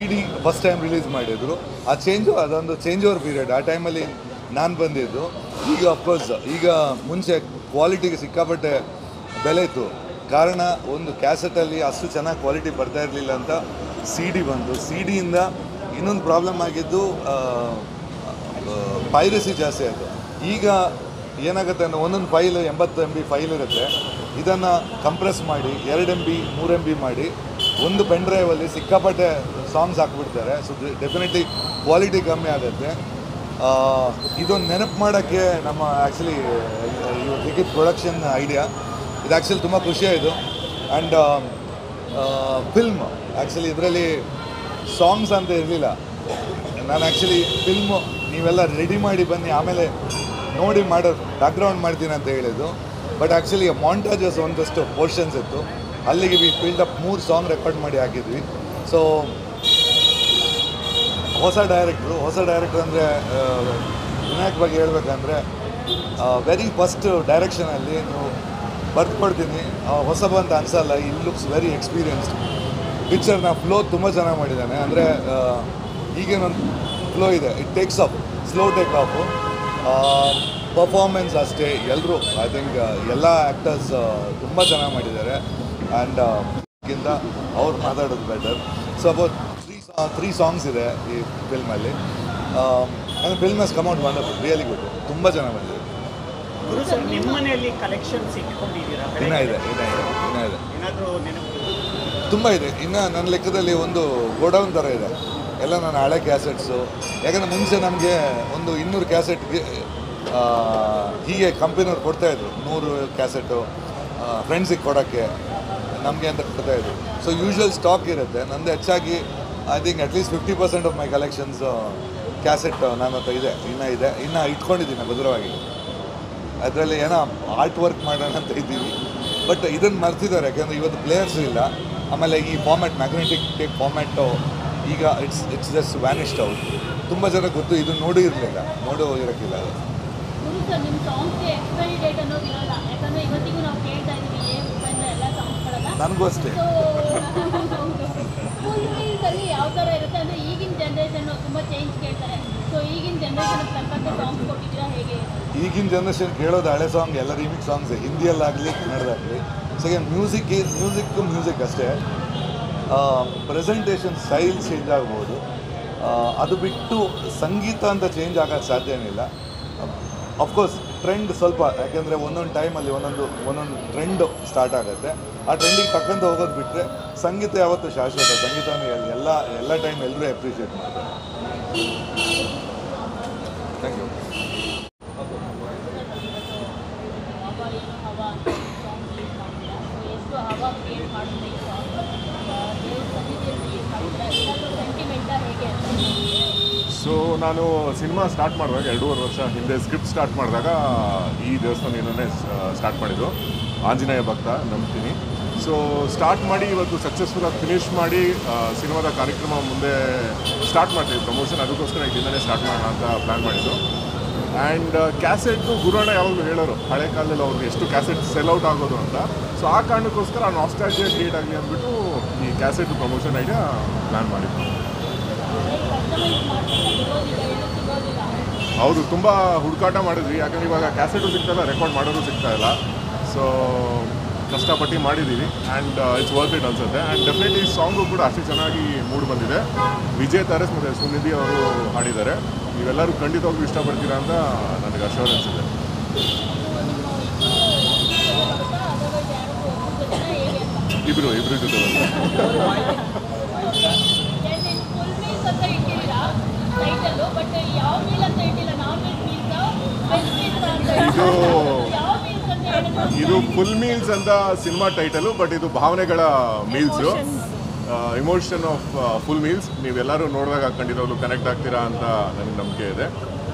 ಇಡೀ first time release ಮಾಡಿದ್ರು. ಆ ಅದೊಂದು ಚೇಂಜ್ ಓವರ್ ಪೀರಿಯಡ್. ಆ ಟೈಮಲ್ಲಿ ನಾನು ಬಂದಿದ್ದು. ಈಗ ಅಫ್ಕೋರ್ಸ್ ಈಗ ಮುಂಚೆ ಕ್ವಾಲಿಟಿಗೆ ಸಿಕ್ಕಾಪಟ್ಟೆ ಬೆಲೆ ಇತ್ತು. ಕಾರಣ ಒಂದು ಕ್ಯಾಸೆಟಲ್ಲಿ ಅಷ್ಟು ಚೆನ್ನಾಗಿ ಕ್ವಾಲಿಟಿ ಬರ್ತಾ ಇರಲಿಲ್ಲ ಅಂತ ಸಿ ಡಿ ಬಂತು. ಸಿ ಡಿಯಿಂದ ಇನ್ನೊಂದು ಪ್ರಾಬ್ಲಮ್ ಆಗಿದ್ದು ಪೈರಸಿ ಜಾಸ್ತಿ ಆಯಿತು. ಈಗ ಏನಾಗುತ್ತೆ ಅಂದರೆ ಒಂದೊಂದು ಫೈಲ್ 80 MB ಫೈಲ್ ಇರುತ್ತೆ. ಇದನ್ನು ಕಂಪ್ರೆಸ್ ಮಾಡಿ 2 MB 3 MB ಮಾಡಿ ಒಂದು ಪೆನ್ ಡ್ರೈವಲ್ಲಿ ಸಿಕ್ಕಾಪಟ್ಟೆ ಸಾಂಗ್ಸ್ ಹಾಕ್ಬಿಡ್ತಾರೆ. ಸೊ ಡೆಫಿನೆಟ್ಲಿ ಕ್ವಾಲಿಟಿ ಕಮ್ಮಿ ಆಗುತ್ತೆ. ಇದೊಂದು ನೆನಪು ಮಾಡೋಕ್ಕೆ ನಮ್ಮ ಆ್ಯಕ್ಚುಲಿ ಟಿಕೆಟ್ ಪ್ರೊಡಕ್ಷನ್ ಐಡಿಯಾ ಇದು ಆ್ಯಕ್ಚುಲಿ ತುಂಬ ಖುಷಿಯಾಯಿತು. ಆ್ಯಂಡ್ ಫಿಲ್ಮ್ ಆ್ಯಕ್ಚುಲಿ ಇದರಲ್ಲಿ ಸಾಂಗ್ಸ್ ಅಂತ ಇರಲಿಲ್ಲ. ನಾನು ಆ್ಯಕ್ಚುಲಿ ಫಿಲ್ಮು ನೀವೆಲ್ಲ ರೆಡಿ ಮಾಡಿ ಬನ್ನಿ ಆಮೇಲೆ ನೋಡಿ ಬ್ಯಾಕ್ಗ್ರೌಂಡ್ ಮಾಡ್ತೀನಿ ಅಂತ ಹೇಳಿದ್ದು. ಬಟ್ ಆ್ಯಕ್ಚುಲಿ ಮಾಂಟಾಜಸ್ ಒಂದಷ್ಟು ಪೋರ್ಷನ್ಸ್ ಇತ್ತು. ಅಲ್ಲಿಗೆ we filled up 3 song record ಮಾಡಿ ಹಾಕಿದ್ವಿ. ಸೊ ಹೊಸ ಡೈರೆಕ್ಟ್ರು ಅಂದರೆ ವಿನಾಯಕ್ ಬಗ್ಗೆ ಹೇಳ್ಬೇಕಂದ್ರೆ ವೆರಿ ಫಸ್ಟ್ ಡೈರೆಕ್ಷನಲ್ಲಿ ನೀವು ಬರ್ಕೊಡ್ತೀನಿ ಹೊಸಬ ಅಂತ ಅನಿಸಲ್ಲ. It looks very experienced. ಪಿಕ್ಚರ್ನ ಫ್ಲೋ ತುಂಬ ಚೆನ್ನಾಗಿ ಮಾಡಿದ್ದಾನೆ. ಅಂದರೆ ಈಗೇನೊಂದು ಫ್ಲೋ ಇದೆ, it takes up, slow take off. Performance ಅಷ್ಟೇ. ಎಲ್ಲರೂ ಐ ಥಿಂಕ್ ಎಲ್ಲ ಆ್ಯಕ್ಟರ್ಸ್ ತುಂಬ ಚೆನ್ನಾಗಿ ಮಾಡಿದ್ದಾರೆ. ಆ್ಯಂಡ್ ಗಿಂತ ಅವ್ರು ಮಾತಾಡೋದು ಬೆಟರ್. ಸೊ ಅಬೌಟ್ 3 ಸಾಂಗ್ಸ್ ಇದೆ ಈ ಫಿಲ್ಮಲ್ಲಿ. And film has come out wonderful, really good, ತುಂಬ ಚೆನ್ನಾಗಿ ಬಂದಿದೆ. ನಿಮ್ಮ ಮನೆಯಲ್ಲಿ ಕಲೆಕ್ಷನ್ಸ್ ಇಟ್ಕೊಂಡಿದ್ದೀರಾ? ಇನ್ನೂ ಇದೆ ತುಂಬ ಇದೆ. ಇನ್ನು ನನ್ನ ಲೆಕ್ಕದಲ್ಲಿ ಒಂದು ಗೋಡೌನ್ ಥರ ಇದೆ. ಎಲ್ಲ ನನ್ನ ಹಳೆ ಕ್ಯಾಸೆಟ್ಸು. ಯಾಕಂದರೆ ಮುಂಚೆ ನಮಗೆ ಒಂದು 200 ಕ್ಯಾಸೆಟ್ಗೆ ಹೀಗೆ ಕಂಪನಿಯವ್ರು ಕೊಡ್ತಾಯಿದ್ರು. 100 ಕ್ಯಾಸೆಟು ಫ್ರೆಂಡ್ಸಿಗೆ ಕೊಡೋಕ್ಕೆ ನಮಗೆ ಅಂತ ಕೊಡ್ತಾಯಿದ್ರು. ಸೊ ಯೂಶ್ವಲ್ ಸ್ಟಾಕ್ ಇರುತ್ತೆ. ನಂದು ಹೆಚ್ಚಾಗಿ I think at least 50% of my collections cassette ನನ್ನ ಹತ್ರ ಇದೆ. ಇನ್ನೂ ಇಟ್ಕೊಂಡಿದ್ದೀನಿ ಭದ್ರವಾಗಿ. ಅದರಲ್ಲಿ ಏನೋ ಆರ್ಟ್ ವರ್ಕ್ ಮಾಡೋಣ ಅಂತ ಇದ್ದೀವಿ. ಬಟ್ ಇದನ್ನು ಮರ್ತಿದ್ದಾರೆ, ಯಾಕೆಂದರೆ ಇವತ್ತು ಪ್ಲೇಯರ್ಸು ಇಲ್ಲ. ಆಮೇಲೆ ಈ ಫಾರ್ಮ್ಯಾಟ್ ಮ್ಯಾಗ್ನೆಟಿಕ್ ಟೇಪ್ ಫಾರ್ಮ್ಯಾಟು ಈಗ ಇಟ್ಸ್ ಜಸ್ಟ್ ವ್ಯಾನಿಶ್ಡ್ ಔಟ್. ತುಂಬ ಜನ ಗೊತ್ತು, ಇದು ನೋಡೂ ಇರೋಕ್ಕಿಲ್ಲ ಅದು. ನನಗೂ ಅಷ್ಟೇ. ಈಗಿನ ಜನ್ರೇಷನ್ ಕೇಳೋದು ಹಳೆ ಸಾಂಗ್, ಎಲ್ಲ ರಿಮಿಕ್ಸ್ ಸಾಂಗ್ಸ್, ಹಿಂದಿಯಲ್ಲಾಗಲಿ ಕನ್ನಡದಾಗಲಿ. ಸೆಕೆಂಡ್ ಮ್ಯೂಸಿಕ್ ಅಷ್ಟೇ. ಪ್ರೆಸೆಂಟೇಷನ್ ಸ್ಟೈಲ್ ಚೇಂಜ್ ಆಗ್ಬೋದು. ಅದು ಬಿಟ್ಟು ಸಂಗೀತ ಅಂತ ಚೇಂಜ್ ಆಗೋಕ್ಕೆ ಸಾಧ್ಯನಿಲ್ಲ. ಅಫ್ಕೋರ್ಸ್ ಟ್ರೆಂಡ್ ಸ್ವಲ್ಪ, ಯಾಕೆಂದರೆ ಒಂದೊಂದು ಟೈಮಲ್ಲಿ ಒಂದೊಂದು ಟ್ರೆಂಡು ಸ್ಟಾರ್ಟ್ ಆಗುತ್ತೆ. ಆ ಟ್ರೆಂಡಿಗೆ ತಕ್ಕಂತ ಹೋಗೋದು ಬಿಟ್ಟರೆ ಸಂಗೀತ ಯಾವತ್ತೂ ಶಾಶ್ವತ. ಸಂಗೀತನ ಎಲ್ಲ ಟೈಮ್ ಎಲ್ಲರೂ ಅಪ್ರಿಷಿಯೇಟ್ ಮಾಡ್ತಾರೆ. Thank you. ಸೊ ನಾನು ಸಿನಿಮಾ ಸ್ಟಾರ್ಟ್ ಮಾಡಿದಾಗ 2.5 ವರ್ಷ ಹಿಂದೆ ಸ್ಕ್ರಿಪ್ಟ್ ಸ್ಟಾರ್ಟ್ ಮಾಡಿದಾಗ ಈ ದೇವಸ್ಥಾನ ಸ್ಟಾರ್ಟ್ ಮಾಡಿದ್ದು. ಆಂಜನೇಯ ಭಕ್ತ ನಂಬ್ತೀನಿ. ಸೊ ಸ್ಟಾರ್ಟ್ ಮಾಡಿ ಇವತ್ತು ಸಕ್ಸಸ್ಫುಲ್ಲಾಗಿ ಫಿನಿಷ್ ಮಾಡಿ ಸಿನಿಮಾದ ಕಾರ್ಯಕ್ರಮ ಮುಂದೆ ಸ್ಟಾರ್ಟ್ ಮಾಡ್ತೀವಿ ಪ್ರಮೋಷನ್. ಅದಕ್ಕೋಸ್ಕರ ಇದರಿಂದನೇ ಸ್ಟಾರ್ಟ್ ಮಾಡೋಣ ಅಂತ ಪ್ಲ್ಯಾನ್ ಮಾಡಿದ್ದು. ಆ್ಯಂಡ್ ಕ್ಯಾಸೆಟ್ಟು ಗುರುವಣ್ಣ ಯಾವಾಗಲೂ ಹೇಳೋರು ಹಳೆ ಕಾಲದಲ್ಲಿ ಅವ್ರಿಗೆ ಎಷ್ಟು ಕ್ಯಾಸೆಟ್ ಸೆಲ್ ಔಟ್ ಆಗೋದು ಅಂತ. ಸೊ ಆ ಕಾರಣಕ್ಕೋಸ್ಕರ ಆ ನಾಸ್ಟಾಲ್ಜಿಯಾ ಕ್ರಿಯೇಟ್ ಆಗಲಿ ಅಂದ್ಬಿಟ್ಟು ಈ ಕ್ಯಾಸೆಟ್ ಪ್ರಮೋಷನ್ ಐಡಿಯಾ ಪ್ಲ್ಯಾನ್ ಮಾಡಿದ್ದು. ಹೌದು, ತುಂಬ ಹುಡುಕಾಟ ಮಾಡಿದ್ವಿ. ಯಾಕಂದರೆ ಇವಾಗ ಕ್ಯಾಸೆಟು ಸಿಗ್ತಾಯಿಲ್ಲ, ರೆಕಾರ್ಡ್ ಮಾಡೋರು ಸಿಗ್ತಾಯಿಲ್ಲ. ಸೊ ಕಷ್ಟಪಟ್ಟು ಮಾಡಿದ್ದೀವಿ. ಆ್ಯಂಡ್ ಇಟ್ಸ್ ವರ್ತ್ ಇಟ್ ಅನ್ಸುತ್ತೆ. ಆ್ಯಂಡ್ ಡೆಫಿನೆಟ್ಲಿ ಸಾಂಗು ಕೂಡ ಅಷ್ಟು ಚೆನ್ನಾಗಿ ಮೂಡ್ ಬಂದಿದೆ. ವಿಜಯ್ ತಾರಸ್ ಮತ್ತು ಸುನಿಧಿ ಅವರು ಹಾಡಿದ್ದಾರೆ. ನೀವೆಲ್ಲರೂ ಖಂಡಿತವಾಗ್ಲೂ ಇಷ್ಟಪಡ್ತೀರಾ ಅಂತ ನನಗೆ ಅಶ್ಯೂರೆನ್ಸ್ ಇದೆ. ಇಬ್ಬರು ಜೊತೆ ಇದು ಫುಲ್ ಮೀಲ್ಸ್ ಅಂತ ಸಿನಿಮಾ ಟೈಟಲು. ಬಟ್ ಇದು ಭಾವನೆಗಳ meals, emotion of full meals. ನೀವೆಲ್ಲರೂ ನೋಡಿದಾಗ ಖಂಡಿತವಾಗ್ಲೂ ಕನೆಕ್ಟ್ ಆಗ್ತೀರಾ ಅಂತ ನನಗೆ ನಂಬಿಕೆ ಇದೆ.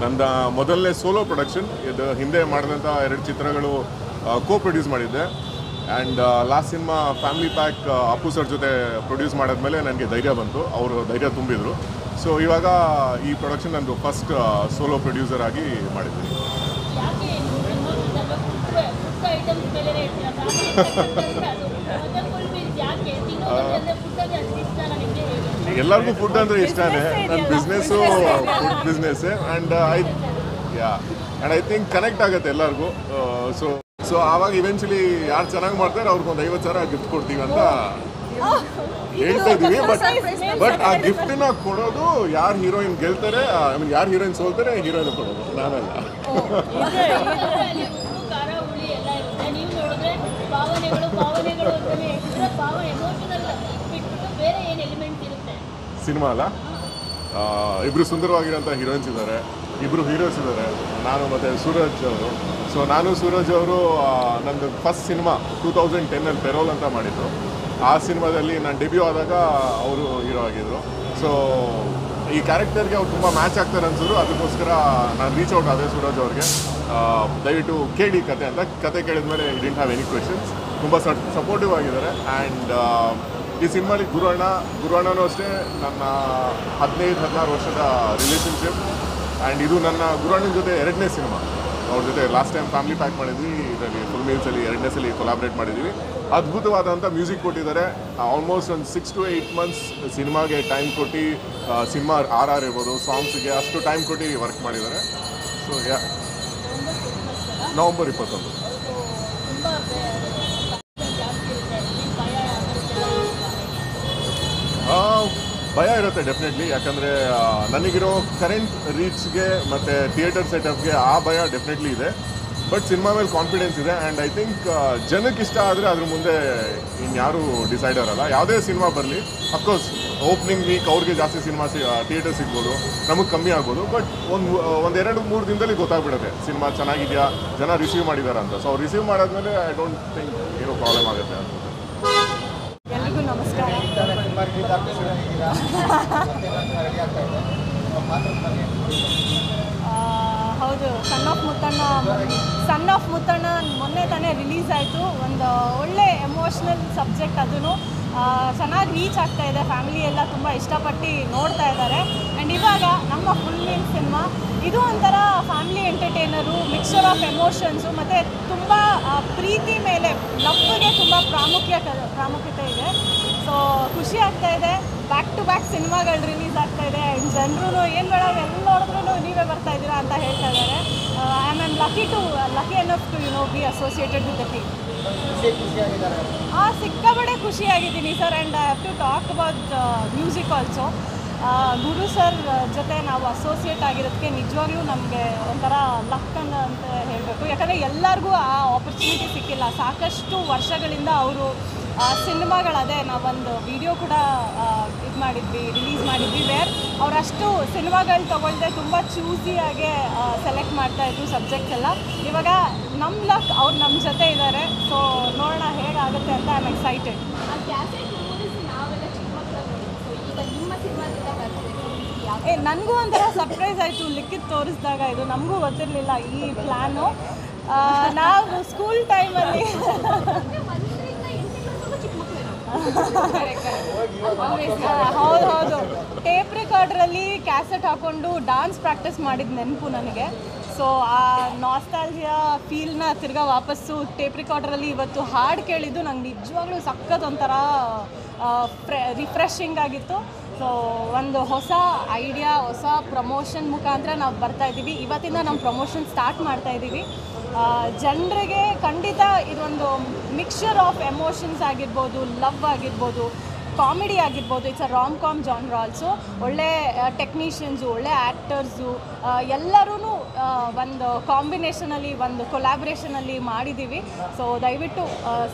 ನನ್ನ ಮೊದಲನೇ ಸೋಲೋ ಪ್ರೊಡಕ್ಷನ್ ಇದು. ಹಿಂದೆ ಮಾಡಿದಂಥ 2 ಚಿತ್ರಗಳು ಪ್ರೊಡ್ಯೂಸ್ ಮಾಡಿದ್ದೆ. And last cinema family pack Appu sir ಜೊತೆ ಪ್ರೊಡ್ಯೂಸ್ ಮಾಡಿದ್ಮೇಲೆ ನನಗೆ ಧೈರ್ಯ ಬಂತು, ಅವರು ಧೈರ್ಯ ತುಂಬಿದರು. ಸೊ ಇವಾಗ ಈ ಪ್ರೊಡಕ್ಷನ್ ನಂದು ಫಸ್ಟ್ ಸೋಲೋ ಪ್ರೊಡ್ಯೂಸರ್ ಆಗಿ ಮಾಡಿದ್ದೀನಿ. ಎಲ್ಲರಿಗೂ ಫುಡ್ ಅಂದರೆ ಇಷ್ಟನೇ. ನನ್ನ ಬಿಸ್ನೆಸ್ಸು ಫುಡ್ ಬಿಸ್ನೆಸ್ಸೇ ಆ್ಯಂಡ್ ಐ ಥಿಂಕ್ ಕನೆಕ್ಟ್ ಆಗುತ್ತೆ ಎಲ್ಲರಿಗೂ. ಸೊ ಆವಾಗ ಇವೆನ್ಚುಲಿ ಯಾರು ಚೆನ್ನಾಗಿ ಮಾಡ್ತಾರೆ ಅವ್ರಿಗೊಂದು 50,000 ಗಿಫ್ಟ್ ಕೊಡ್ತೀವಿ ಅಂತ ಹೇಳ್ತಾ ಇದ್ದೀವಿ. ಬಟ್ ಆ ಗಿಫ್ಟನ್ನ ಕೊಡೋದು ಯಾರು ಹೀರೋಯಿನ್ ಗೆಲ್ತಾರೆ, ಐ ಮೀನ್ ಯಾರು ಹೀರೋಯಿನ್ ಸೋಲ್ತಾರೆ ಹೀರೋಯಿನ್ ಕೊಡೋದು, ನಾನಲ್ಲ. ಸಿನಿಮಾ ಅಲ್ಲ, ಇಬ್ಬರು ಸುಂದರವಾಗಿರೋಂಥ ಹೀರೋಯಿನ್ಸ್ ಇದ್ದಾರೆ, ಇಬ್ಬರು ಹೀರೋಸ್ ಇದ್ದಾರೆ, ನಾನು ಮತ್ತು ಸೂರಜ್ ಅವರು. ಸೊ ನಾನು ಸೂರಜ್ ಅವರು ನಂದು ಫಸ್ಟ್ ಸಿನಿಮಾ 2010 ಪೆರೋಲ್ ಅಂತ ಮಾಡಿದ್ದು. ಆ ಸಿನಿಮಾದಲ್ಲಿ ನಾನು ಡೆಬ್ಯೂ ಆದಾಗ ಅವರು ಹೀರೋ ಆಗಿದ್ದರು. ಸೊ ಈ ಕ್ಯಾರೆಕ್ಟರ್ಗೆ ಅವ್ರು ತುಂಬ ಮ್ಯಾಚ್ ಆಗ್ತಾರೆ ಅನ್ಸಿದ್ರು. ಅದಕ್ಕೋಸ್ಕರ ನಾನು ರೀಚ್ ಔಟ್ ಆದೆ ಸೂರಜ್ ಅವ್ರಿಗೆ, ದಯವಿಟ್ಟು ಕೇಳಿ ಕತೆ ಅಂತ. ಕತೆ ಕೇಳಿದ್ಮೇಲೆ I didn't have any questions. ತುಂಬ ಸಪೋರ್ಟಿವ್ ಆಗಿದ್ದಾರೆ. ಆ್ಯಂಡ್ ಈ ಸಿನಿಮಾಲಿ ಗುರುವಣ್ಣನೂ ಅಷ್ಟೇ ನನ್ನ 15-16 ವರ್ಷದ ರಿಲೇಷನ್ಶಿಪ್. ಆ್ಯಂಡ್ ಇದು ನನ್ನ ಗುರುವಣ್ಣನ ಜೊತೆ 2ನೇ ಸಿನಿಮಾ. ಅವ್ರ ಜೊತೆ ಲಾಸ್ಟ್ ಟೈಮ್ ಫ್ಯಾಮಿಲಿ ಪ್ಯಾಕ್ ಮಾಡಿದ್ವಿ, ಇದರಲ್ಲಿ ಫುಲ್ ಮೀಲ್ಸಲ್ಲಿ 2ನೇ ಸಲ ಕೊಲಾಬ್ರೇಟ್ ಮಾಡಿದ್ವಿ. ಅದ್ಭುತವಾದಂಥ ಮ್ಯೂಸಿಕ್ ಕೊಟ್ಟಿದ್ದಾರೆ. ಆಲ್ಮೋಸ್ಟ್ ಒಂದು 6 to 8 months ಸಿನಿಮಾಗೆ ಟೈಮ್ ಕೊಟ್ಟು, ಸಿನಿಮಾ RR ಇರ್ಬೋದು, ಸಾಂಗ್ಸ್ಗೆ ಅಷ್ಟು ಟೈಮ್ ಕೊಟ್ಟು ವರ್ಕ್ ಮಾಡಿದ್ದಾರೆ. So November 21. ಭಯ ಇರುತ್ತೆ ಡೆಫಿನೆಟ್ಲಿ, ಯಾಕಂದರೆ ನನಗಿರೋ ಕರೆಂಟ್ ರೀಚ್ಗೆ ಮತ್ತು ಥಿಯೇಟರ್ ಸೆಟಪ್ಗೆ ಆ ಭಯ ಡೆಫಿನೆಟ್ಲಿ ಇದೆ. ಬಟ್ ಸಿನಿಮಾ ಮೇಲೆ ಕಾನ್ಫಿಡೆನ್ಸ್ ಇದೆ. ಆ್ಯಂಡ್ ಐ ಥಿಂಕ್ ಜನಕ್ಕೆ ಇಷ್ಟ ಆದರೆ ಅದ್ರ ಮುಂದೆ ಇನ್ಯಾರೂ ಡಿಸೈಡರ್ ಅಲ್ಲ. ಯಾವುದೇ ಸಿನಿಮಾ ಬರಲಿ, ಅಫ್ಕೋರ್ಸ್ ಓಪನಿಂಗ್ ವೀಕ್ ಅವ್ರಿಗೆ ಜಾಸ್ತಿ ಸಿನಿಮಾ ಥಿಯೇಟರ್ ಸಿಗ್ಬೋದು, ನಮಗೆ ಕಮ್ಮಿ ಆಗ್ಬೋದು. ಬಟ್ ಒಂದು 2-3 ದಿನದಲ್ಲಿ ಗೊತ್ತಾಗ್ಬಿಡುತ್ತೆ ಸಿನಿಮಾ ಚೆನ್ನಾಗಿದೆಯಾ, ಜನ ರಿಸೀವ್ ಮಾಡಿದ್ದಾರೆ ಅಂತ. ಸೊ ಅವ್ರು ರಿಸೀವ್ ಮಾಡಾದ್ಮೇಲೆ ಐ ಡೋಂಟ್ ಥಿಂಕ್ ಏನೋ ಪ್ರಾಬ್ಲಮ್ ಆಗುತ್ತೆ ಅಂತ. ಎಲ್ರಿಗೂ ನಮಸ್ಕಾರ. ಹೌದು, ಸನ್ ಆಫ್ ಮುತ್ತಣ್ಣ ಮೊನ್ನೆ ತಾನೇ ರಿಲೀಸ್ ಆಯಿತು. ಒಂದು ಒಳ್ಳೆ ಎಮೋಷ್ನಲ್ ಸಬ್ಜೆಕ್ಟ್, ಅದೂ ಚೆನ್ನಾಗಿ ರೀಚ್ ಆಗ್ತಾ ಇದೆ. ಫ್ಯಾಮಿಲಿ ಎಲ್ಲ ತುಂಬ ಇಷ್ಟಪಟ್ಟು ನೋಡ್ತಾ ಇದ್ದಾರೆ. ಆ್ಯಂಡ್ ಇವಾಗ ನಮ್ಮ ಫುಲ್ ಮೀನ್ ಸಿನಿಮಾ ಇದು ಒಂಥರ family entertainer, mixture of emotions ಮತ್ತು ತುಂಬ ಪ್ರೀತಿ ಮೇಲೆ ಲವ್ಗೆ ತುಂಬ ಪ್ರಾಮುಖ್ಯತೆ ಇದೆ. ಸೊ ಖುಷಿ ಆಗ್ತಾ ಇದೆ. ಬ್ಯಾಕ್ ಟು ಬ್ಯಾಕ್ ಸಿನಿಮಾಗಳು ರಿಲೀಸ್ ಆಗ್ತಾ ಇದೆ. ಆ್ಯಂಡ್ ಜನರು ಏನು ಮೇಡಮ್ ಎಲ್ಲಿ ನೋಡಿದ್ರೂ ನೀವೇ ಬರ್ತಾ ಇದ್ದೀರಾ ಅಂತ ಹೇಳ್ತಾ ಇದ್ದಾರೆ. I am lucky enough to be associated with the team. ಸಿಕ್ಕಾಪಟ್ಟೆ ಖುಷಿಯಾಗಿದ್ದೀನಿ sir. And I have to talk about music also. Guru sir ಜೊತೆ ನಾವು ಅಸೋಸಿಯೇಟ್ ಆಗಿರೋದಕ್ಕೆ ನಿಜವಾಗ್ಲೂ ನಮಗೆ ಒಂಥರ ಲಕ್ ಅಂತ ಹೇಳಬೇಕು. ಯಾಕಂದರೆ ಎಲ್ಲರಿಗೂ ಆ ಆಪರ್ಚುನಿಟಿ ಸಿಕ್ಕಿಲ್ಲ. ಸಾಕಷ್ಟು ವರ್ಷಗಳಿಂದ ಅವರು ಸಿನಿಮಾಗಳದೇ ನಾವೊಂದು ವಿಡಿಯೋ ಕೂಡ ರಿಲೀಸ್ ಮಾಡಿದ್ವಿ, ವೇರ್ ಅವರಷ್ಟು ಸಿನಿಮಾಗಳು ತೊಗೊಳ್ದೆ ತುಂಬ ಚೂಸಿಯಾಗೆ ಸೆಲೆಕ್ಟ್ ಮಾಡ್ತಾಯಿದ್ರು ಸಬ್ಜೆಕ್ಟ್ಸ್ ಎಲ್ಲ. ಇವಾಗ ನಮ್ಮ ಲಕ್ ಅವ್ರು ನಮ್ಮ ಜೊತೆ ಇದ್ದಾರೆ. ಸೊ ನೋಡೋಣ ಹೇಗಾಗುತ್ತೆ ಅಂತ ಐ ಆಮ್ ಎಕ್ಸೈಟೆಡ್. ನನಗೂ ಒಂಥರ ಸರ್ಪ್ರೈಸ್ ಆಯಿತು ಲಿಖಿತ್ ತೋರಿಸಿದಾಗ. ಇದು ನಮಗೂ ಗೊತ್ತಿರಲಿಲ್ಲ ಈ ಪ್ಲ್ಯಾನು. ನಾವು ಸ್ಕೂಲ್ ಟೈಮಲ್ಲಿ ಹೌದು ಟೇಪ್ ರೆಕಾರ್ಡ್ರಲ್ಲಿ ಕ್ಯಾಸೆಟ್ ಹಾಕ್ಕೊಂಡು ಡಾನ್ಸ್ ಪ್ರಾಕ್ಟೀಸ್ ಮಾಡಿದ ನೆನಪು ನನಗೆ. ಸೊ ಆ ನಾಸ್ಟಾಲ್ಜಿಯಾ ಫೀಲ್ನ ತಿರ್ಗಾ ವಾಪಸ್ಸು ಟೇಪ್ ರೆಕಾರ್ಡ್ರಲ್ಲಿ ಇವತ್ತು ಹಾಡು ಕೇಳಿದ್ದು ನಂಗೆ ನಿಜವಾಗ್ಲೂ ಸಖತ್ ಒಂಥರ ರಿಫ್ರೆಶಿಂಗ್ ಆಗಿತ್ತು. ಸೊ ಒಂದು ಹೊಸ ಐಡಿಯಾ, ಹೊಸ ಪ್ರಮೋಷನ್ ಮುಖಾಂತರ ನಾವು ಬರ್ತಾಯಿದ್ದೀವಿ. ಇವತ್ತಿಂದ ನಮ್ಮ ಪ್ರಮೋಷನ್ ಸ್ಟಾರ್ಟ್ ಮಾಡ್ತಾಯಿದ್ದೀವಿ. ಜನರಿಗೆ ಖಂಡಿತ ಇದೊಂದು ಮಿಕ್ಸ್ಚರ್ ಆಫ್ ಎಮೋಷನ್ಸ್ ಆಗಿರ್ಬೋದು, ಲವ್ ಆಗಿರ್ಬೋದು, ಕಾಮಿಡಿ ಆಗಿರ್ಬೋದು. It's a rom com genre also. ಒಳ್ಳೆ ಟೆಕ್ನಿಷಿಯನ್ಸು, ಒಳ್ಳೆ ಆ್ಯಕ್ಟರ್ಸು ಎಲ್ಲರೂ ಒಂದು ಕಾಂಬಿನೇಷನಲ್ಲಿ, ಒಂದು ಕೊಲ್ಯಾಬ್ರೇಷನಲ್ಲಿ ಮಾಡಿದ್ದೀವಿ. ಸೊ ದಯವಿಟ್ಟು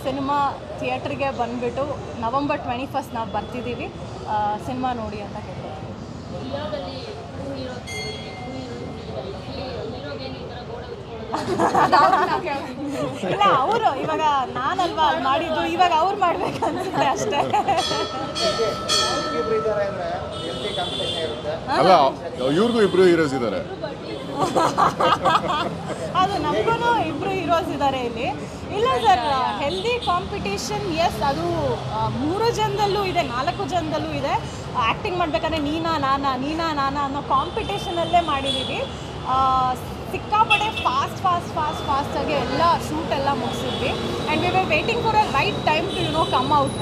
ಸಿನಿಮಾ ಥಿಯೇಟ್ರಿಗೆ ಬಂದುಬಿಟ್ಟು November 21 ನಾವು ಬರ್ತಿದ್ದೀವಿ. ಸಿನಿಮಾ ನೋಡಿ ಅಂತ ಹೇಳ್ಬೋದು. ಇಲ್ಲ, ಅವರು ಇವಾಗ ನಾನಲ್ವಾ ಮಾಡಿದ್ದು, ಇವಾಗ ಅವ್ರು ಮಾಡ್ಬೇಕು ಅನ್ಸುತ್ತೆ ಅಷ್ಟೇ. ಅಲ್ಲ, ಇವ್ರಿಗೂ ಇಬ್ರು ಹೀರೋಸ್ ಇದ್ದಾರೆ. ಅದು ನಮಗೂ ಇಬ್ರು ಹೀರೋಸ್ ಇದ್ದಾರೆ ಇಲ್ಲಿ. ಇಲ್ಲ ಸರ್, ಹೆಲ್ದಿ ಕಾಂಪಿಟೇಷನ್ ಎಸ್, ಅದು 3 ಜನದಲ್ಲೂ ಇದೆ, 4 ಜನದಲ್ಲೂ ಇದೆ. ಆ್ಯಕ್ಟಿಂಗ್ ಮಾಡಬೇಕಾದ್ರೆ ನೀನಾ ನಾನಾ ಅನ್ನೋ ಕಾಂಪಿಟೇಷನಲ್ಲೇ ಮಾಡಿದ್ದೀವಿ. ಸಿಕ್ಕಾಪಡೆ ಫಾಸ್ಟಾಗಿ ಎಲ್ಲ ಶೂಟ್ ಎಲ್ಲ ಮುಗಿಸಿದ್ವಿ and we were waiting for a right time to come out.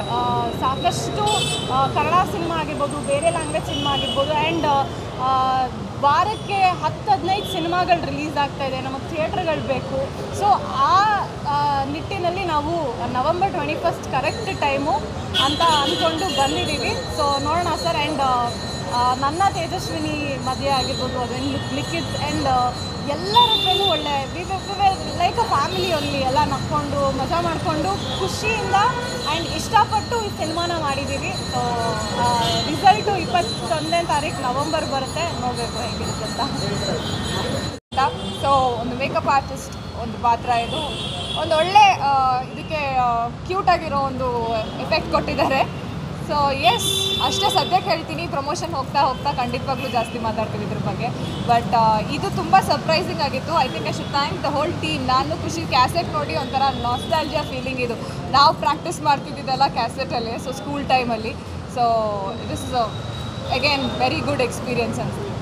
ಸಾಕಷ್ಟು ಕನ್ನಡ ಸಿನಿಮಾ ಆಗಿರ್ಬೋದು, ಬೇರೆ ಲ್ಯಾಂಗ್ವೇಜ್ ಸಿನಿಮಾ ಆಗಿರ್ಬೋದು, ಆ್ಯಂಡ್ ವಾರಕ್ಕೆ 10-15 ಸಿನಿಮಾಗಳು ರಿಲೀಸ್ ಆಗ್ತಾಯಿದೆ, ನಮಗೆ ಥಿಯೇಟ್ರ್ಗಳು ಬೇಕು. ಸೊ ಆ ನಿಟ್ಟಿನಲ್ಲಿ ನಾವು November 21st ಕರೆಕ್ಟ್ ಟೈಮು ಅಂತ ಅಂದ್ಕೊಂಡು ಬಂದಿದ್ದೀವಿ. ಸೊ ನೋಡೋಣ ಸರ್. ಆ್ಯಂಡ್ ನನ್ನ ತೇಜಸ್ವಿನಿ ಮದುವೆ ಆಗಿರ್ಬೋದು, ಅದನ್ನು ಲಿಖಿತ್ ಆ್ಯಂಡ್ ಎಲ್ಲರ ಹತ್ರನೂ ಒಳ್ಳೆ ಲೈಕ್ ಅ ಫ್ಯಾಮಿಲಿ ಅಲ್ಲಿ ಎಲ್ಲ ನಕ್ಕೊಂಡು ಮಜಾ ಮಾಡಿಕೊಂಡು ಖುಷಿಯಿಂದ ಆ್ಯಂಡ್ ಇಷ್ಟಪಟ್ಟು ಈ ಸಿನಿಮಾನ ಮಾಡಿದ್ದೀವಿ. ಸೊ ರಿಸಲ್ಟು 21ನೇ ತಾರೀಕು ನವಂಬರ್ ಬರುತ್ತೆ, ನೋಡಬೇಕು ಹೇಗಿರುತ್ತೆ ಅಂತ. ಸೊ ಒಂದು ಮೇಕಪ್ ಆರ್ಟಿಸ್ಟ್ ಒಂದು ಪಾತ್ರ ಇದು ಒಂದು ಒಳ್ಳೆ ಇದಕ್ಕೆ ಕ್ಯೂಟಾಗಿರೋ ಒಂದು ಎಫೆಕ್ಟ್ ಕೊಟ್ಟಿದ್ದಾರೆ. ಸೊ ಎಸ್, ಅಷ್ಟೇ ಸದ್ಯಕ್ಕೆ ಹೇಳ್ತೀನಿ. ಪ್ರಮೋಷನ್ ಹೋಗ್ತಾ ಖಂಡಿತವಾಗ್ಲೂ ಜಾಸ್ತಿ ಮಾತಾಡ್ತೀವಿ ಇದ್ರ ಬಗ್ಗೆ. ಬಟ್ ಇದು ತುಂಬ ಸರ್ಪ್ರೈಸಿಂಗ್ ಆಗಿತ್ತು. I think I should thank the whole team. ನಾನು ಖುಷಿ ಕ್ಯಾಸೆಟ್ ನೋಡಿ ಒಂಥರ ನಾಸ್ಟಾಲ್ಜಿಯಾ ಫೀಲಿಂಗ್ ಇದು. ನಾವು ಪ್ರಾಕ್ಟೀಸ್ ಮಾಡ್ತಿದ್ದಿದ್ದೆಲ್ಲ ಕ್ಯಾಸೆಟಲ್ಲಿ, ಸೊ ಸ್ಕೂಲ್ ಟೈಮಲ್ಲಿ. So this is again very good experience ಅನ್ಸುತ್ತೆ.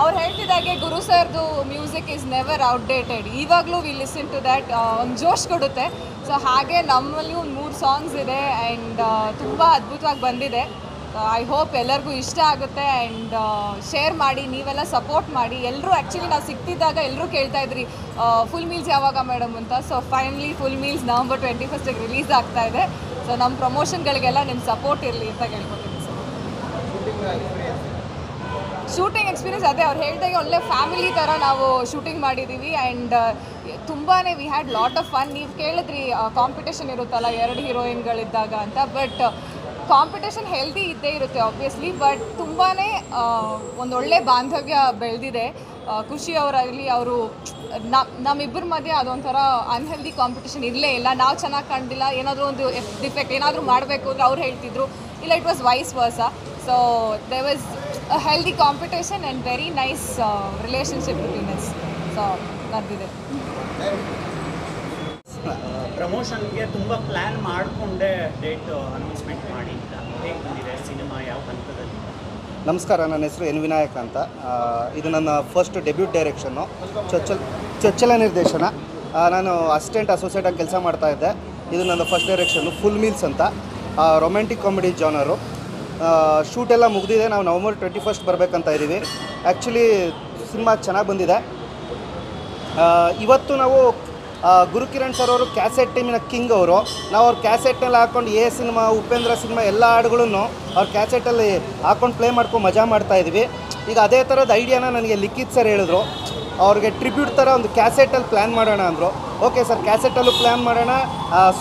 ಅವ್ರು ಹೇಳ್ತಿದ್ದಾಗೆ ಗುರು ಸರ್ದು ಮ್ಯೂಸಿಕ್ ಈಸ್ ನೆವರ್ ಔಟ್ಡೇಟೆಡ್. ಇವಾಗಲೂ ವಿ ಲಿಸನ್ ಟು ದ್ಯಾಟ್, ಒಂದು ಜೋಶ್ ಕೊಡುತ್ತೆ. ಸೊ ಹಾಗೆ ನಮ್ಮಲ್ಲಿ ಒಂದು 3 ಸಾಂಗ್ಸ್ ಇದೆ ಆ್ಯಂಡ್ ತುಂಬ ಅದ್ಭುತವಾಗಿ ಬಂದಿದೆ. ಐ ಹೋಪ್ ಎಲ್ಲರಿಗೂ ಇಷ್ಟ ಆಗುತ್ತೆ ಆ್ಯಂಡ್ ಶೇರ್ ಮಾಡಿ, ನೀವೆಲ್ಲ ಸಪೋರ್ಟ್ ಮಾಡಿ. ಎಲ್ಲರೂ ಆ್ಯಕ್ಚುಲಿ ನಾವು ಸಿಗ್ತಿದ್ದಾಗ ಎಲ್ಲರೂ ಕೇಳ್ತಾಯಿದ್ರಿ ಫುಲ್ ಮೀಲ್ಸ್ ಯಾವಾಗ ಮೇಡಮ್ ಅಂತ. So finally full meals November 21st release ಆಗ್ತಾ ಇದೆ. ಸೊ ನಮ್ಮ ಪ್ರಮೋಷನ್ಗಳಿಗೆಲ್ಲ ನಿಮ್ಮ ಸಪೋರ್ಟ್ ಇರಲಿ ಅಂತ ಕೇಳ್ಕೊತೀನಿ ಸರ್. ಶೂಟಿಂಗ್ ಎಕ್ಸ್ಪೀರಿಯನ್ಸ್ ಅದೇ ಅವ್ರು ಹೇಳಿದಾಗೆ ಒಳ್ಳೆ ಫ್ಯಾಮಿಲಿ ಥರ ನಾವು ಶೂಟಿಂಗ್ ಮಾಡಿದ್ದೀವಿ ಆ್ಯಂಡ್ ತುಂಬಾ we had lot of fun. ನೀವು ಕೇಳಿದ್ರಿ ಕಾಂಪಿಟೇಷನ್ ಇರುತ್ತಲ್ಲ 2 ಹೀರೋಯಿನ್ಗಳಿದ್ದಾಗ ಅಂತ. ಬಟ್ ಕಾಂಪಿಟೇಷನ್ ಹೆಲ್ದಿ ಇದ್ದೇ ಇರುತ್ತೆ ಆಬ್ವಿಯಸ್ಲಿ, ಬಟ್ ತುಂಬಾ ಒಂದೊಳ್ಳೆ ಬಾಂಧವ್ಯ ಬೆಳೆದಿದೆ. ಖುಷಿ ಅವರಾಗಲಿ, ಅವರು ನಮ್ಮಿಬ್ಬರ ಮಧ್ಯೆ ಅದೊಂಥರ ಅನ್ಹೆಲ್ದಿ ಕಾಂಪಿಟೇಷನ್ ಇರಲೇ ಇಲ್ಲ. ನಾವು ಚೆನ್ನಾಗಿ ಕಾಣ್ದಿಲ್ಲ, ಏನಾದರೂ ಒಂದು ಡಿಫೆಕ್ಟ್ ಏನಾದರೂ ಮಾಡಬೇಕು ಅಂದರೆ ಅವ್ರು ಹೇಳ್ತಿದ್ರು, ಇಲ್ಲ it was vice versa. So they was a healthy competition and very nice relationship between us. So ನಡೆದಿದೆ. ಪ್ರಮೋಷನ್ಗೆ ತುಂಬ ಪ್ಲ್ಯಾನ್ ಮಾಡಿಕೊಂಡೆ ಡೇಟ್ ಅನೌನ್ಸ್ಮೆಂಟ್ ಮಾಡಿದ್ದ. ಹೇಗೆ ಬಂದಿದೆ ಸಿನಿಮಾ, ಯಾವ ಹಂತದಲ್ಲಿ? ನಮಸ್ಕಾರ, ನನ್ನ ಹೆಸರು ಎನ್ ವಿನಾಯಕ ಅಂತ. ಇದು ನನ್ನ ಫಸ್ಟ್ ಡೆಬ್ಯೂಟ್ ಡೈರೆಕ್ಷನ್ನು, ಚೊಚ್ಚಲ ನಿರ್ದೇಶನ. ನಾನು ಅಸಿಸ್ಟೆಂಟ್ ಅಸೋಸಿಯೇಟಾಗಿ ಕೆಲಸ ಮಾಡ್ತಾಯಿದ್ದೆ. ಇದು ನನ್ನ ಫಸ್ಟ್ ಡೈರೆಕ್ಷನ್ನು, ಫುಲ್ ಮೀಲ್ಸ್ ಅಂತ, ರೊಮ್ಯಾಂಟಿಕ್ ಕಾಮಿಡಿ ಜಾನರು. ಶೂಟ್ ಎಲ್ಲ ಮುಗಿದಿದೆ. ನಾವು November 21st ಬರಬೇಕಂತ ಇದ್ದೀವಿ. ಆ್ಯಕ್ಚುಲಿ ಸಿನಿಮಾ ಚೆನ್ನಾಗಿ ಬಂದಿದೆ. ಇವತ್ತು ನಾವು ಗುರುಕಿರಣ್ ಸರ್ ಅವರು ಕ್ಯಾಸೆಟ್ ಟೀಮಿನ ಕಿಂಗ್ ಅವರು. ನಾವು ಅವ್ರ ಕ್ಯಾಸೆಟ್ನೆಲ್ಲ ಹಾಕ್ಕೊಂಡು ಸಿನಿಮಾ, ಉಪೇಂದ್ರ ಸಿನಿಮಾ ಎಲ್ಲ ಹಾಡುಗಳನ್ನು ಅವ್ರ ಕ್ಯಾಸೆಟಲ್ಲಿ ಹಾಕ್ಕೊಂಡು ಪ್ಲೇ ಮಾಡ್ಕೊಂಡು ಮಜಾ ಮಾಡ್ತಾಯಿದ್ವಿ. ಈಗ ಅದೇ ಥರದ ಐಡಿಯಾನ ನನಗೆ ಲಿಖಿತ್ ಸರ್ ಹೇಳಿದ್ರು, ಅವ್ರಿಗೆ ಟ್ರಿಬ್ಯೂಟ್ ಥರ ಒಂದು ಕ್ಯಾಸೆಟಲ್ಲಿ ಪ್ಲ್ಯಾನ್ ಮಾಡೋಣ ಅಂದರು. ಓಕೆ ಸರ್, ಕ್ಯಾಸೆಟಲ್ಲೂ ಪ್ಲ್ಯಾನ್ ಮಾಡೋಣ,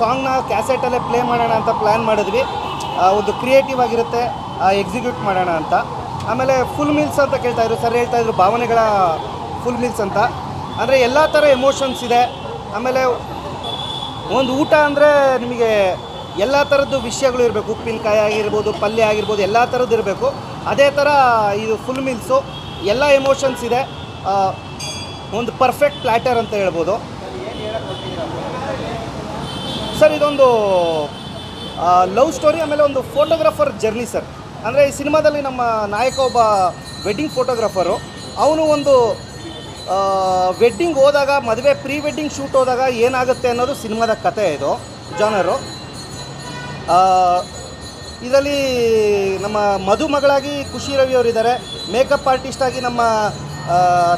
ಸಾಂಗ್ನ ಕ್ಯಾಸೆಟಲ್ಲೇ ಪ್ಲೇ ಮಾಡೋಣ ಅಂತ ಪ್ಲ್ಯಾನ್ ಮಾಡಿದ್ವಿ. ಒಂದು ಕ್ರಿಯೇಟಿವ್ ಆಗಿರುತ್ತೆ, ಎಕ್ಸಿಕ್ಯೂಟ್ ಮಾಡೋಣ ಅಂತ. ಆಮೇಲೆ ಫುಲ್ ಮೀಲ್ಸ್ ಅಂತ ಕೇಳ್ತಾಯಿದ್ರು ಸರ್, ಹೇಳ್ತಾಯಿದ್ರು ಭಾವನೆಗಳ ಫುಲ್ ಮೀಲ್ಸ್ ಅಂತ. ಅಂದರೆ ಎಲ್ಲ ಥರ ಎಮೋಷನ್ಸ್ ಇದೆ. ಆಮೇಲೆ ಒಂದು ಊಟ ಅಂದರೆ ನಿಮಗೆ ಎಲ್ಲ ಥರದ್ದು ವಿಷಯಗಳು ಇರಬೇಕು. ಉಪ್ಪಿನಕಾಯಿ ಆಗಿರ್ಬೋದು, ಪಲ್ಯ ಆಗಿರ್ಬೋದು, ಎಲ್ಲ ಥರದ್ದು ಇರಬೇಕು. ಅದೇ ಥರ ಇದು ಫುಲ್ ಮೀಲ್ಸು, ಎಲ್ಲ ಎಮೋಷನ್ಸ್ ಇದೆ. ಒಂದು ಪರ್ಫೆಕ್ಟ್ ಪ್ಲ್ಯಾಟರ್ ಅಂತ ಹೇಳ್ಬೋದು ಸರ್. ಇದೊಂದು ಲವ್ ಸ್ಟೋರಿ, ಆಮೇಲೆ ಒಂದು ಫೋಟೋಗ್ರಾಫರ್ ಜರ್ನಿ ಸರ್. ಅಂದರೆ ಈ ಸಿನಿಮಾದಲ್ಲಿ ನಮ್ಮ ನಾಯಕ ಒಬ್ಬ ವೆಡ್ಡಿಂಗ್ ಫೋಟೋಗ್ರಾಫರು. ಅವನು ಒಂದು ವೆಡ್ಡಿಂಗ್ ಹೋದಾಗ, ಮದುವೆ ಪ್ರೀ ವೆಡ್ಡಿಂಗ್ ಶೂಟ್ ಹೋದಾಗ ಏನಾಗುತ್ತೆ ಅನ್ನೋದು ಸಿನಿಮಾದ ಕತೆ. ಇದು ಜಾನರು. ಇದರಲ್ಲಿ ನಮ್ಮ ಮದುಮಗಳಾಗಿ ಖುಷಿ ರವಿ ಅವರಿದ್ದಾರೆ, ಮೇಕಪ್ ಆರ್ಟಿಸ್ಟಾಗಿ ನಮ್ಮ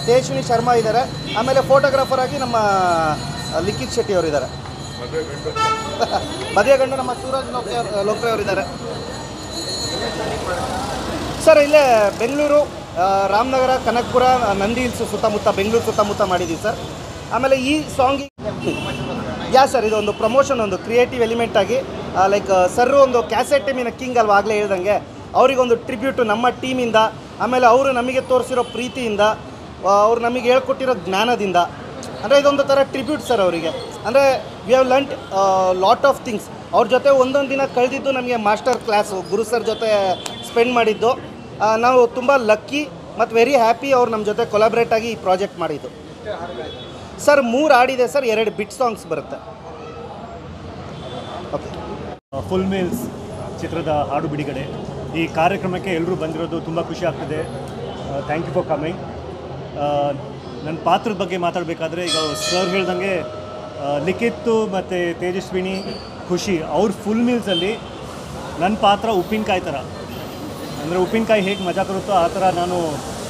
ತೇಜಸ್ವಿನಿ ಶರ್ಮಾ ಇದ್ದಾರೆ, ಆಮೇಲೆ ಫೋಟೋಗ್ರಾಫರ್ ಆಗಿ ನಮ್ಮ ಲಿಖಿತ್ ಶೆಟ್ಟಿ ಅವರಿದ್ದಾರೆ. ಮದುವೆ ಗಂಡು ನಮ್ಮ ಸೂರಜ್ ಲೋಕ್ರೆ ಅವರಿದ್ದಾರೆ ಸರ್. ಇಲ್ಲೇ ಬೆಂಗಳೂರು, ರಾಮನಗರ, ಕನಕಪುರ, ನಂದಿ ಹಿಲ್ಸ್ ಸುತ್ತಮುತ್ತ, ಬೆಂಗಳೂರು ಸುತ್ತಮುತ್ತ ಮಾಡಿದ್ದೀವಿ ಸರ್. ಆಮೇಲೆ ಈ ಸಾಂಗಿಗೆ ಸರ್ ಇದೊಂದು ಪ್ರಮೋಷನ್, ಒಂದು ಕ್ರಿಯೇಟಿವ್ ಎಲಿಮೆಂಟ್ ಆಗಿ ಲೈಕ್ ಸರ್ ಒಂದು ಕ್ಯಾಸೆಟ್ ಟೀಮಿನ ಕಿಂಗ್ ಅಲ್ವಾ, ಆಗಲೇ ಹೇಳ್ದಂಗೆ ಅವರಿಗೊಂದು ಟ್ರಿಬ್ಯೂಟು ನಮ್ಮ ಟೀಮಿಂದ. ಆಮೇಲೆ ಅವರು ನಮಗೆ ತೋರಿಸಿರೋ ಪ್ರೀತಿಯಿಂದ, ಅವರು ನಮಗೆ ಹೇಳ್ಕೊಟ್ಟಿರೋ ಜ್ಞಾನದಿಂದ. ಅಂದರೆ ಇದೊಂದು ಥರ ಟ್ರಿಬ್ಯೂಟ್ ಸರ್ ಅವರಿಗೆ. ಅಂದರೆ we have learned lot of things. ಅವ್ರ ಜೊತೆ ಒಂದೊಂದು ದಿನ ಕಳೆದಿದ್ದು ನಮಗೆ ಮಾಸ್ಟರ್ ಕ್ಲಾಸು, ಗುರು ಸರ್ ಜೊತೆ ಸ್ಪೆಂಡ್ ಮಾಡಿದ್ದು. ನಾವು ತುಂಬ ಲಕ್ಕಿ ಮತ್ತು ವೆರಿ ಹ್ಯಾಪಿ ಅವ್ರು ನಮ್ಮ ಜೊತೆ ಕೊಲಾಬ್ರೇಟ್ ಆಗಿ ಈ ಪ್ರಾಜೆಕ್ಟ್ ಮಾಡಿದ್ದು ಸರ್. 3 ಹಾಡಿದೆ ಸರ್, 2 ಬಿಟ್ ಸಾಂಗ್ಸ್ ಬರುತ್ತೆ. ಓಕೆ. ಫುಲ್ ಮೀಲ್ಸ್ ಚಿತ್ರದ ಹಾಡು ಬಿಡುಗಡೆ. ಈ ಕಾರ್ಯಕ್ರಮಕ್ಕೆ ಎಲ್ಲರೂ ಬಂದಿರೋದು ತುಂಬ ಖುಷಿ ಆಗ್ತಿದೆ. Thank you for coming. ನನ್ನ ಪಾತ್ರದ ಬಗ್ಗೆ ಮಾತಾಡಬೇಕಾದ್ರೆ ಈಗ ಸರ್ ಹೇಳ್ದಂಗೆ ಲಿಖಿತ್ ಮತ್ತು ತೇಜಸ್ವಿನಿ, ಖುಷಿ ಅವ್ರ ಫುಲ್ ಮೀಲ್ಸಲ್ಲಿ ನನ್ನ ಪಾತ್ರ ಉಪ್ಪಿನಕಾಯಿ ಥರ. ಅಂದರೆ ಉಪ್ಪಿನಕಾಯಿ ಹೇಗೆ ಮಜಾ ಕೊಡುತ್ತೋ ಆ ಥರ ನಾನು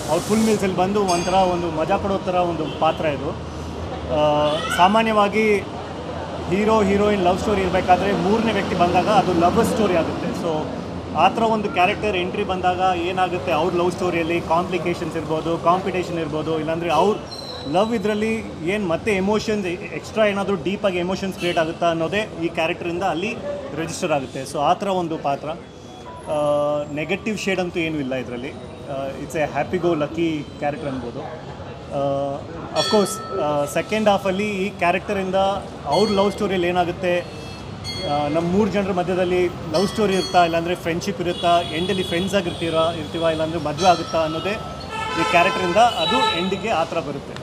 ಅವ್ರ ಫುಲ್ ಮೀಲ್ಸಲ್ಲಿ ಬಂದು ಒಂಥರ ಒಂದು ಮಜಾ ಕೊಡೋ ಥರ ಒಂದು ಪಾತ್ರ ಇದು. ಸಾಮಾನ್ಯವಾಗಿ ಹೀರೋ ಹೀರೋಯಿನ್ ಲವ್ ಸ್ಟೋರಿ ಇರಬೇಕಾದ್ರೆ ಮೂರನೇ ವ್ಯಕ್ತಿ ಬಂದಾಗ ಅದು ಲವ್ ಸ್ಟೋರಿ ಆಗುತ್ತೆ. ಸೊ ಆ ಥರ ಒಂದು ಕ್ಯಾರೆಕ್ಟರ್ ಎಂಟ್ರಿ ಬಂದಾಗ ಏನಾಗುತ್ತೆ, ಅವ್ರ ಲವ್ ಸ್ಟೋರಿಯಲ್ಲಿ ಕಾಂಪ್ಲಿಕೇಶನ್ಸ್ ಇರ್ಬೋದು, ಕಾಂಪಿಟೇಷನ್ ಇರ್ಬೋದು, ಇಲ್ಲಾಂದರೆ ಅವ್ರ ಲವ್ ಇದರಲ್ಲಿ ಏನು ಮತ್ತೆ ಎಮೋಷನ್ಸ್ ಎಕ್ಸ್ಟ್ರಾ ಏನಾದರೂ ಡೀಪಾಗಿ ಎಮೋಷನ್ಸ್ ಕ್ರಿಯೇಟ್ ಆಗುತ್ತಾ ಅನ್ನೋದೇ ಈ ಕ್ಯಾರೆಕ್ಟರಿಂದ ಅಲ್ಲಿ ರಿಜಿಸ್ಟರ್ ಆಗುತ್ತೆ. ಸೊ ಆ ಥರ ಒಂದು ಪಾತ್ರ. ನೆಗೆಟಿವ್ ಶೇಡ್ ಅಂತೂ ಏನೂ ಇಲ್ಲ ಇದರಲ್ಲಿ. It's A happy go lucky character ಅನ್ಬೋದು. ಅಫ್ಕೋರ್ಸ್ ಸೆಕೆಂಡ್ ಹಾಫಲ್ಲಿ ಈ ಕ್ಯಾರೆಕ್ಟರಿಂದ ಅವ್ರ ಲವ್ ಸ್ಟೋರಿಯಲ್ಲಿ ಏನಾಗುತ್ತೆ, ನಮ್ಮ 3 ಜನರ ಮಧ್ಯದಲ್ಲಿ ಲವ್ ಸ್ಟೋರಿ ಇರುತ್ತಾ, ಇಲ್ಲಾಂದರೆ ಫ್ರೆಂಡ್ಶಿಪ್ ಇರುತ್ತಾ, ಎಂಡಲ್ಲಿ ಫ್ರೆಂಡ್ಸ್ ಇರ್ತೀವ, ಇಲ್ಲಾಂದರೆ ಮದುವೆ ಆಗುತ್ತಾ ಅನ್ನೋದೇ ಈ ಕ್ಯಾರೆಕ್ಟರಿಂದ ಅದು ಎಂಡಿಗೆ ಆ ಥರ ಬರುತ್ತೆ.